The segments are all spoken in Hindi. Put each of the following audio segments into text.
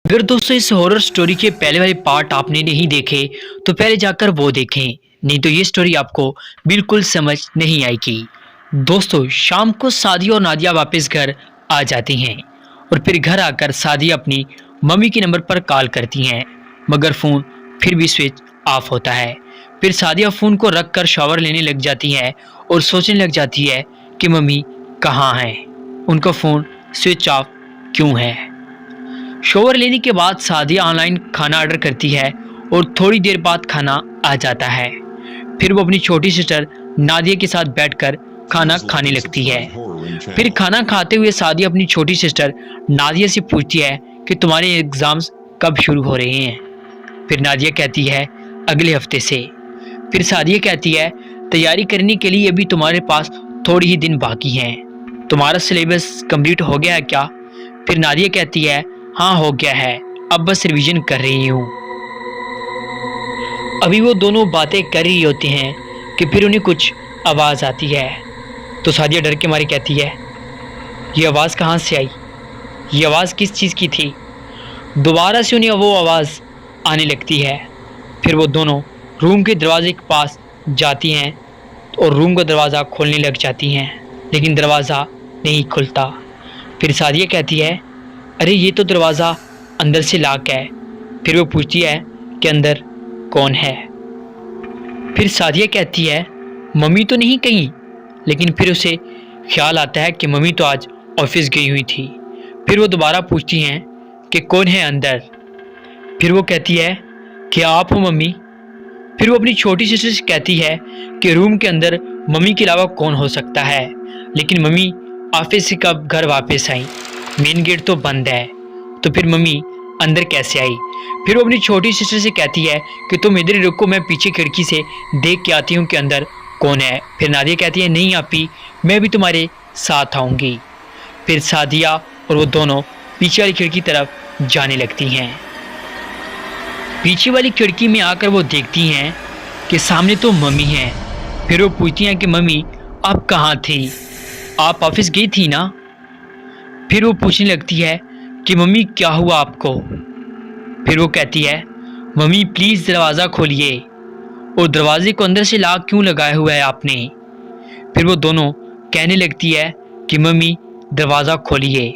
अगर दोस्तों इस हॉरर स्टोरी के पहले वाले पार्ट आपने नहीं देखे तो पहले जाकर वो देखें, नहीं तो ये स्टोरी आपको बिल्कुल समझ नहीं आएगी। दोस्तों शाम को सादिया और नादिया वापस घर आ जाती हैं और फिर घर आकर सादिया अपनी मम्मी के नंबर पर कॉल करती हैं, मगर फ़ोन फिर भी स्विच ऑफ होता है। फिर सादिया फ़ोन को रख कर शावर लेने लग जाती है और सोचने लग जाती है कि मम्मी कहाँ हैं, उनका फ़ोन स्विच ऑफ क्यों है। शॉवर लेने के बाद सादिया ऑनलाइन खाना ऑर्डर करती है और थोड़ी देर बाद खाना आ जाता है। फिर वो अपनी छोटी सिस्टर नादिया के साथ बैठकर खाना खाने लगती है। फिर खाना खाते हुए सादिया अपनी छोटी सिस्टर नादिया से पूछती है कि तुम्हारे एग्जाम्स कब शुरू हो रहे हैं। फिर नादिया कहती है अगले हफ्ते से। फिर सादिया कहती है तैयारी करने के लिए अभी तुम्हारे पास थोड़ी ही दिन बाकी हैं, तुम्हारा सिलेबस कंप्लीट हो गया है क्या। फिर नादिया कहती है हाँ हो गया है, अब बस रिवीजन कर रही हूँ। अभी वो दोनों बातें कर रही होती हैं कि फिर उन्हें कुछ आवाज़ आती है। तो सादिया डर के मारे कहती है ये आवाज़ कहाँ से आई, ये आवाज़ किस चीज़ की थी। दोबारा से उन्हें वो आवाज़ आने लगती है। फिर वो दोनों रूम के दरवाजे के पास जाती हैं और रूम का दरवाज़ा खोलने लग जाती हैं, लेकिन दरवाज़ा नहीं खुलता। फिर सादिया कहती है अरे ये तो दरवाज़ा अंदर से लॉक है। फिर वो पूछती है कि अंदर कौन है। फिर सादिया कहती है मम्मी तो नहीं कहीं, लेकिन फिर उसे ख्याल आता है कि मम्मी तो आज ऑफिस गई हुई थी। फिर वो दोबारा पूछती हैं कि कौन है अंदर। फिर वो कहती है कि आप हो मम्मी। फिर वो अपनी छोटी सिस्टर से कहती है कि रूम के अंदर मम्मी के अलावा कौन हो सकता है, लेकिन मम्मी ऑफिस से कब घर वापस आई, मेन गेट तो बंद है, तो फिर मम्मी अंदर कैसे आई। फिर वो अपनी छोटी सिस्टर से कहती है कि तुम इधर ही रुको, मैं पीछे खिड़की से देख के आती हूँ कि अंदर कौन है। फिर नादिया कहती है नहीं आपी, मैं भी तुम्हारे साथ आऊँगी। फिर सादिया और वो दोनों पीछे वाली खिड़की तरफ जाने लगती हैं। पीछे वाली खिड़की में आकर वो देखती हैं कि सामने तो मम्मी हैं। फिर वो पूछती हैं कि मम्मी आप कहाँ थी, आप ऑफिस गई थी ना। फिर वो पूछने लगती है कि मम्मी क्या हुआ आपको। फिर वो कहती है मम्मी प्लीज़ दरवाज़ा खोलिए, और दरवाजे को अंदर से लॉक क्यों लगाया हुआ है आपने। फिर वो दोनों कहने लगती है कि मम्मी दरवाज़ा खोलिए।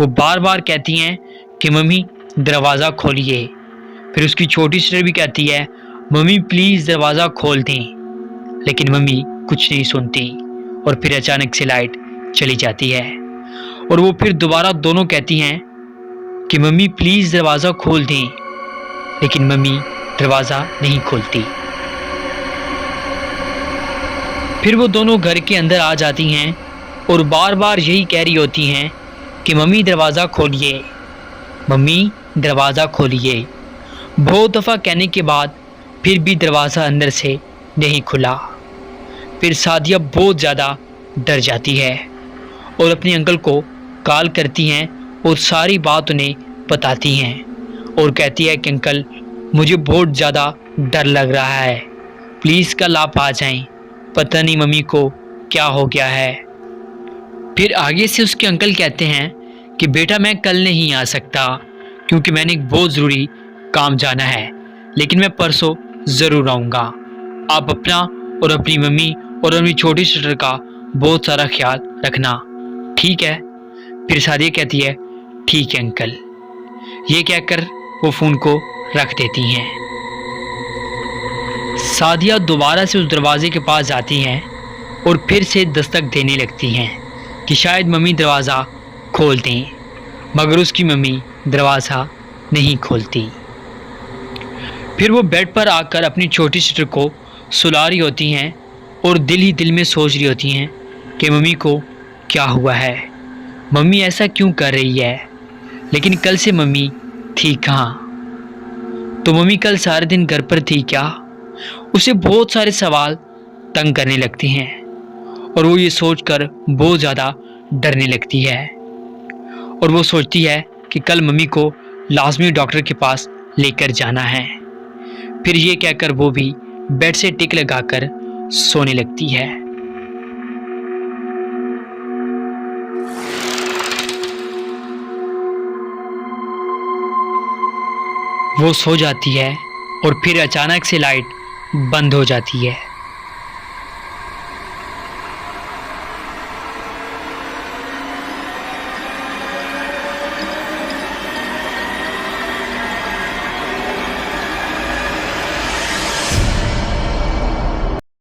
वो बार बार कहती हैं कि मम्मी दरवाज़ा खोलिए। फिर उसकी छोटी सिस्टर भी कहती है मम्मी प्लीज़ दरवाज़ा खोल दें, लेकिन मम्मी कुछ नहीं सुनती और फिर अचानक से लाइट चली जाती है। और वो फिर दोबारा दोनों कहती हैं कि मम्मी प्लीज़ दरवाज़ा खोल दें, लेकिन मम्मी दरवाज़ा नहीं खोलती। फिर वो दोनों घर के अंदर आ जाती हैं और बार बार यही कह रही होती हैं कि मम्मी दरवाज़ा खोलिए, मम्मी दरवाज़ा खोलिए। बहुत दफ़ा कहने के बाद फिर भी दरवाज़ा अंदर से नहीं खुला। फिर सादिया बहुत ज़्यादा डर जाती है और अपने अंकल को कॉल करती हैं और सारी बात उन्हें बताती हैं और कहती है कि अंकल मुझे बहुत ज़्यादा डर लग रहा है, प्लीज़ कल आप आ जाएं, पता नहीं मम्मी को क्या हो गया है। फिर आगे से उसके अंकल कहते हैं कि बेटा मैं कल नहीं आ सकता क्योंकि मैंने एक बहुत ज़रूरी काम जाना है, लेकिन मैं परसों ज़रूर आऊँगा। आप अपना और अपनी मम्मी और अपनी छोटी सिस्टर का बहुत सारा ख्याल रखना, ठीक है। फिर सादिया कहती है ठीक है अंकल। ये कहकर वो फ़ोन को रख देती हैं। सादिया दोबारा से उस दरवाजे के पास जाती हैं और फिर से दस्तक देने लगती हैं कि शायद मम्मी दरवाज़ा खोल दें, मगर उसकी मम्मी दरवाज़ा नहीं खोलती। फिर वो बेड पर आकर अपनी छोटी सिस्टर को सुला रही होती हैं और दिल ही दिल में सोच रही होती हैं कि मम्मी को क्या हुआ है, मम्मी ऐसा क्यों कर रही है। लेकिन कल से मम्मी थी कहाँ, तो मम्मी कल सारे दिन घर पर थी क्या। उसे बहुत सारे सवाल तंग करने लगती हैं और वो ये सोचकर बहुत ज़्यादा डरने लगती है और वो सोचती है कि कल मम्मी को लाजमी डॉक्टर के पास लेकर जाना है। फिर ये कहकर वो भी बेड से टिक लगाकर सोने लगती है। वो सो जाती है और फिर अचानक से लाइट बंद हो जाती है।